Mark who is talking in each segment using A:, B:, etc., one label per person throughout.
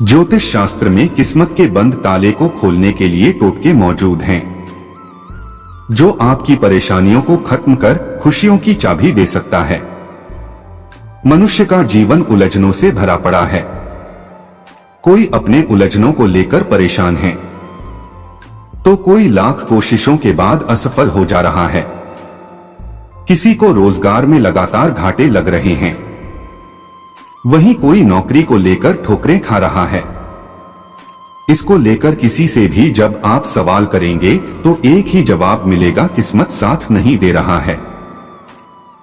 A: ज्योतिष शास्त्र में किस्मत के बंद ताले को खोलने के लिए टोटके मौजूद हैं, जो आपकी परेशानियों को खत्म कर खुशियों की चाबी दे सकता है। मनुष्य का जीवन उलझनों से भरा पड़ा है। कोई अपने उलझनों को लेकर परेशान है, तो कोई लाख कोशिशों के बाद असफल हो जा रहा है। किसी को रोजगार में लगातार घाटे लग रहे हैं, वहीं कोई नौकरी को लेकर ठोकरें खा रहा है। इसको लेकर किसी से भी जब आप सवाल करेंगे तो एक ही जवाब मिलेगा, किस्मत साथ नहीं दे रहा है।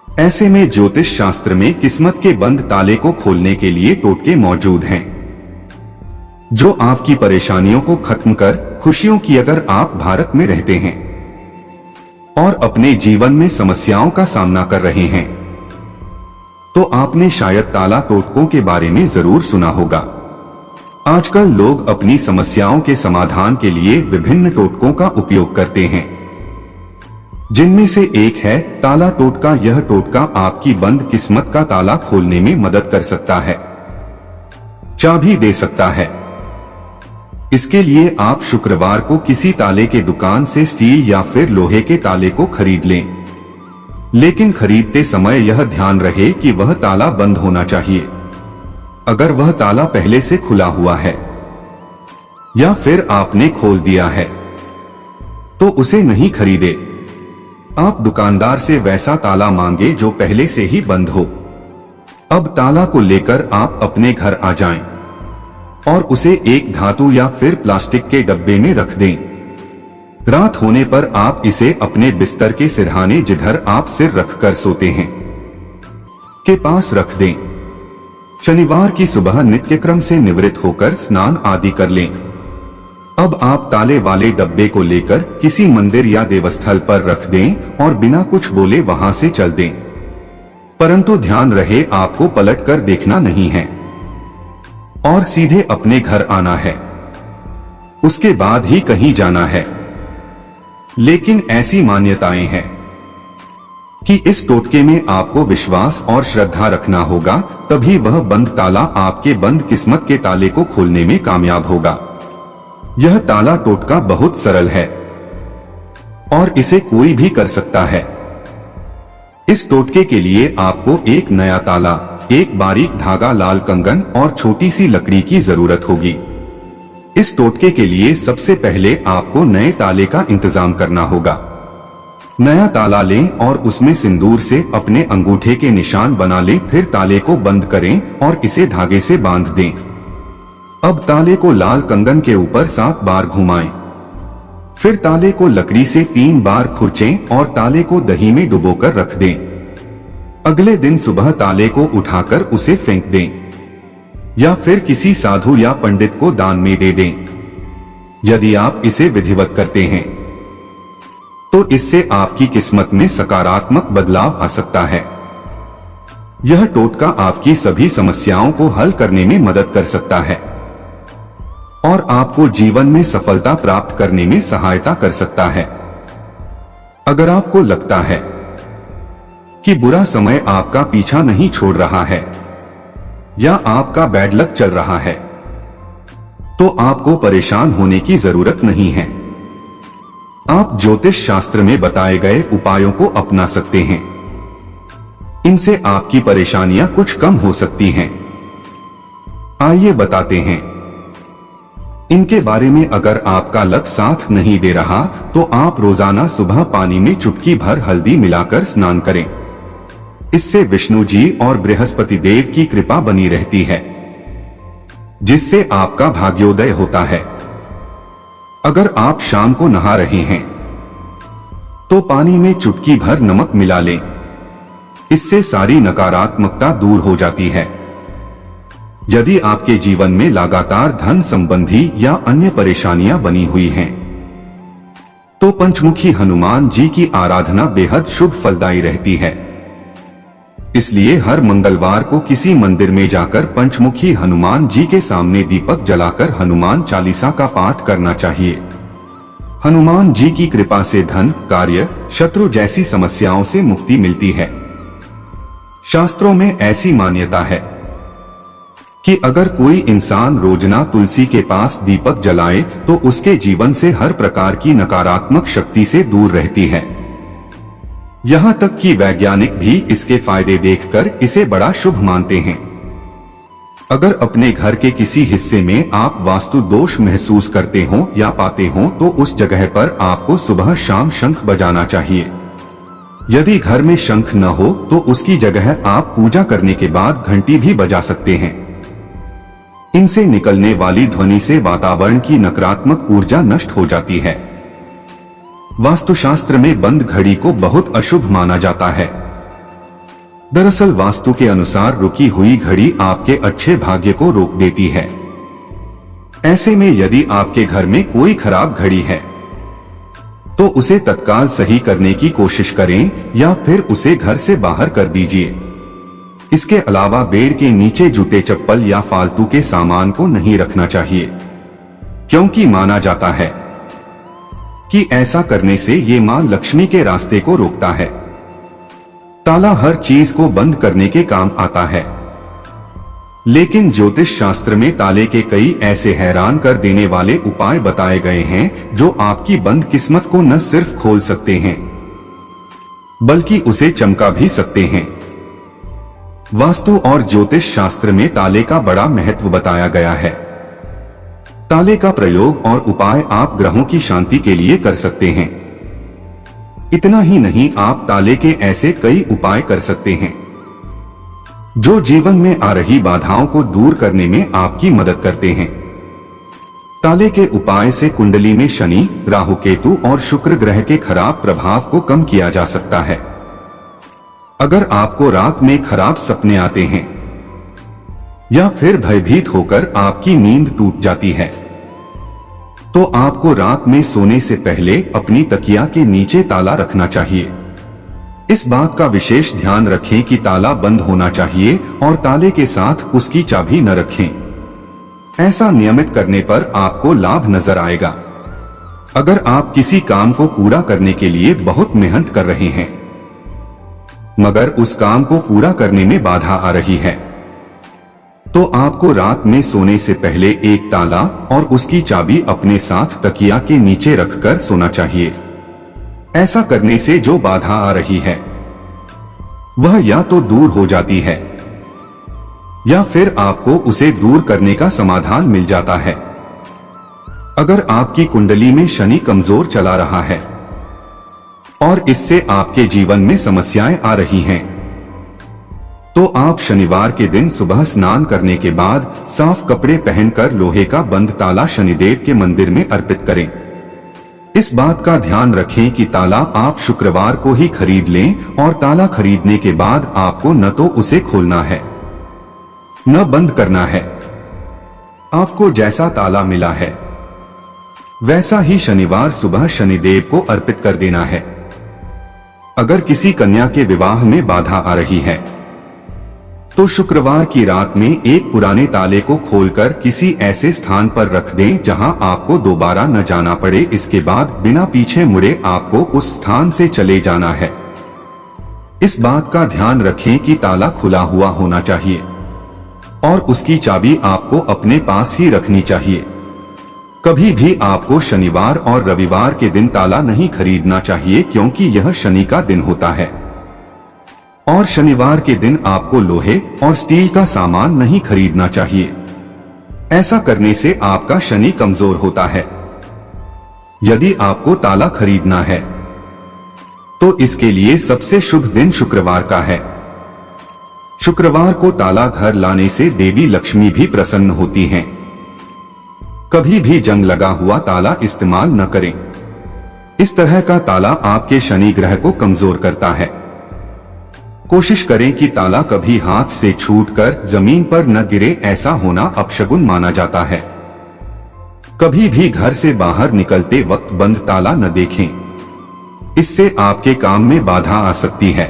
A: ऐसे में ज्योतिष शास्त्र में किस्मत के बंद ताले को खोलने के लिए टोटके मौजूद हैं, जो आपकी परेशानियों को खत्म कर खुशियों की। अगर आप भारत में रहते हैं और अपने जीवन में समस्याओं का सामना कर रहे हैं, तो आपने शायद ताला टोटकों के बारे में जरूर सुना होगा। आजकल लोग अपनी समस्याओं के समाधान के लिए विभिन्न टोटकों का उपयोग करते हैं, जिनमें से एक है ताला टोटका। यह टोटका आपकी बंद किस्मत का ताला खोलने में मदद कर सकता है, चाबी दे सकता है। इसके लिए आप शुक्रवार को किसी ताले के दुकान से स्टील या फिर लोहे के ताले को खरीद लें, लेकिन खरीदते समय यह ध्यान रहे कि वह ताला बंद होना चाहिए। अगर वह ताला पहले से खुला हुआ है या फिर आपने खोल दिया है, तो उसे नहीं खरीदे। आप दुकानदार से वैसा ताला मांगे जो पहले से ही बंद हो। अब ताला को लेकर आप अपने घर आ जाएं और उसे एक धातु या फिर प्लास्टिक के डब्बे में रख दें। रात होने पर आप इसे अपने बिस्तर के सिरहाने, जिधर आप सिर रखकर सोते हैं, के पास रख दें। शनिवार की सुबह नित्यक्रम से निवृत्त होकर स्नान आदि कर लें। अब आप ताले वाले डब्बे को लेकर किसी मंदिर या देवस्थल पर रख दें और बिना कुछ बोले वहां से चल दें। परंतु ध्यान रहे, आपको पलट कर देखना नहीं है और सीधे अपने घर आना है। उसके बाद ही कहीं जाना है। लेकिन ऐसी मान्यताएं हैं कि इस टोटके में आपको विश्वास और श्रद्धा रखना होगा, तभी वह बंद ताला आपके बंद किस्मत के ताले को खोलने में कामयाब होगा। यह ताला टोटका बहुत सरल है और इसे कोई भी कर सकता है। इस टोटके के लिए आपको एक नया ताला, एक बारीक धागा, लाल कंगन और छोटी सी लकड़ी की जरूरत होगी। इस टोटके के लिए सबसे पहले आपको नए ताले का इंतजाम करना होगा। नया ताला लें और उसमें सिंदूर से अपने अंगूठे के निशान बना लें। फिर ताले को बंद करें और इसे धागे से बांध दें। अब ताले को लाल कंगन के ऊपर 7 बार घुमाएं। फिर ताले को लकड़ी से 3 बार खुरचें और ताले को दही में डुबोकर रख दें। अगले दिन सुबह ताले को उठाकर उसे फेंक दें या फिर किसी साधु या पंडित को दान में दे दें। यदि आप इसे विधिवत करते हैं तो इससे आपकी किस्मत में सकारात्मक बदलाव आ सकता है। यह टोटका आपकी सभी समस्याओं को हल करने में मदद कर सकता है और आपको जीवन में सफलता प्राप्त करने में सहायता कर सकता है। अगर आपको लगता है कि बुरा समय आपका पीछा नहीं छोड़ रहा है या आपका बैड लक चल रहा है, तो आपको परेशान होने की जरूरत नहीं है। आप ज्योतिष शास्त्र में बताए गए उपायों को अपना सकते हैं। इनसे आपकी परेशानियां कुछ कम हो सकती हैं। आइए बताते हैं इनके बारे में। अगर आपका लक साथ नहीं दे रहा, तो आप रोजाना सुबह पानी में चुटकी भर हल्दी मिलाकर स्नान करें। इससे विष्णु जी और बृहस्पति देव की कृपा बनी रहती है, जिससे आपका भाग्योदय होता है। अगर आप शाम को नहा रहे हैं तो पानी में चुटकी भर नमक मिला लें। इससे सारी नकारात्मकता दूर हो जाती है। यदि आपके जीवन में लगातार धन संबंधी या अन्य परेशानियां बनी हुई हैं, तो पंचमुखी हनुमान जी की आराधना बेहद शुभ फलदायी रहती है। इसलिए हर मंगलवार को किसी मंदिर में जाकर पंचमुखी हनुमान जी के सामने दीपक जलाकर हनुमान चालीसा का पाठ करना चाहिए। हनुमान जी की कृपा से धन, कार्य, शत्रु जैसी समस्याओं से मुक्ति मिलती है। शास्त्रों में ऐसी मान्यता है कि अगर कोई इंसान रोजाना तुलसी के पास दीपक जलाए तो उसके जीवन से हर प्रकार की नकारात्मक शक्ति से दूर रहती है। यहाँ तक कि वैज्ञानिक भी इसके फायदे देखकर इसे बड़ा शुभ मानते हैं। अगर अपने घर के किसी हिस्से में आप वास्तु दोष महसूस करते हो या पाते हो तो उस जगह पर आपको सुबह शाम शंख बजाना चाहिए। यदि घर में शंख न हो तो उसकी जगह आप पूजा करने के बाद घंटी भी बजा सकते हैं। इनसे निकलने वाली ध्वनि से वातावरण की नकारात्मक ऊर्जा नष्ट हो जाती है। वास्तुशास्त्र में बंद घड़ी को बहुत अशुभ माना जाता है। दरअसल वास्तु के अनुसार रुकी हुई घड़ी आपके अच्छे भाग्य को रोक देती है। ऐसे में यदि आपके घर में कोई खराब घड़ी है तो उसे तत्काल सही करने की कोशिश करें या फिर उसे घर से बाहर कर दीजिए। इसके अलावा बेड के नीचे जूते चप्पल या फालतू के सामान को नहीं रखना चाहिए, क्योंकि माना जाता है कि ऐसा करने से ये मां लक्ष्मी के रास्ते को रोकता है। ताला हर चीज को बंद करने के काम आता है, लेकिन ज्योतिष शास्त्र में ताले के कई ऐसे हैरान कर देने वाले उपाय बताए गए हैं जो आपकी बंद किस्मत को न सिर्फ खोल सकते हैं बल्कि उसे चमका भी सकते हैं। वास्तु और ज्योतिष शास्त्र में ताले का बड़ा महत्व बताया गया है। ताले का प्रयोग और उपाय आप ग्रहों की शांति के लिए कर सकते हैं। इतना ही नहीं, आप ताले के ऐसे कई उपाय कर सकते हैं जो जीवन में आ रही बाधाओं को दूर करने में आपकी मदद करते हैं। ताले के उपाय से कुंडली में शनि, राहु, केतु और शुक्र ग्रह के खराब प्रभाव को कम किया जा सकता है। अगर आपको रात में खराब सपने आते हैं या फिर भयभीत होकर आपकी नींद टूट जाती है तो आपको रात में सोने से पहले अपनी तकिया के नीचे ताला रखना चाहिए। इस बात का विशेष ध्यान रखें कि ताला बंद होना चाहिए और ताले के साथ उसकी चाबी न रखें। ऐसा नियमित करने पर आपको लाभ नजर आएगा। अगर आप किसी काम को पूरा करने के लिए बहुत मेहनत कर रहे हैं मगर उस काम को पूरा करने में बाधा आ रही है तो आपको रात में सोने से पहले एक ताला और उसकी चाबी अपने साथ तकिया के नीचे रखकर सोना चाहिए। ऐसा करने से जो बाधा आ रही है वह या तो दूर हो जाती है या फिर आपको उसे दूर करने का समाधान मिल जाता है। अगर आपकी कुंडली में शनि कमजोर चला रहा है और इससे आपके जीवन में समस्याएं आ रही हैं, तो आप शनिवार के दिन सुबह स्नान करने के बाद साफ कपड़े पहनकर लोहे का बंद ताला शनिदेव के मंदिर में अर्पित करें। इस बात का ध्यान रखें कि ताला आप शुक्रवार को ही खरीद लें और ताला खरीदने के बाद आपको न तो उसे खोलना है न बंद करना है। आपको जैसा ताला मिला है वैसा ही शनिवार सुबह शनिदेव को अर्पित कर देना है। अगर किसी कन्या के विवाह में बाधा आ रही है तो शुक्रवार की रात में एक पुराने ताले को खोलकर किसी ऐसे स्थान पर रख दें जहां आपको दोबारा न जाना पड़े। इसके बाद बिना पीछे मुड़े आपको उस स्थान से चले जाना है। इस बात का ध्यान रखें कि ताला खुला हुआ होना चाहिए और उसकी चाबी आपको अपने पास ही रखनी चाहिए। कभी भी आपको शनिवार और रविवार के दिन ताला नहीं खरीदना चाहिए क्योंकि यह शनि का दिन होता है और शनिवार के दिन आपको लोहे और स्टील का सामान नहीं खरीदना चाहिए। ऐसा करने से आपका शनि कमजोर होता है। यदि आपको ताला खरीदना है तो इसके लिए सबसे शुभ दिन शुक्रवार का है। शुक्रवार को ताला घर लाने से देवी लक्ष्मी भी प्रसन्न होती हैं। कभी भी जंग लगा हुआ ताला इस्तेमाल न करें। इस तरह का ताला आपके शनि ग्रह को कमजोर करता है। कोशिश करें कि ताला कभी हाथ से छूटकर जमीन पर न गिरे, ऐसा होना अपशगुन माना जाता है। कभी भी घर से बाहर निकलते वक्त बंद ताला न देखें, इससे आपके काम में बाधा आ सकती है।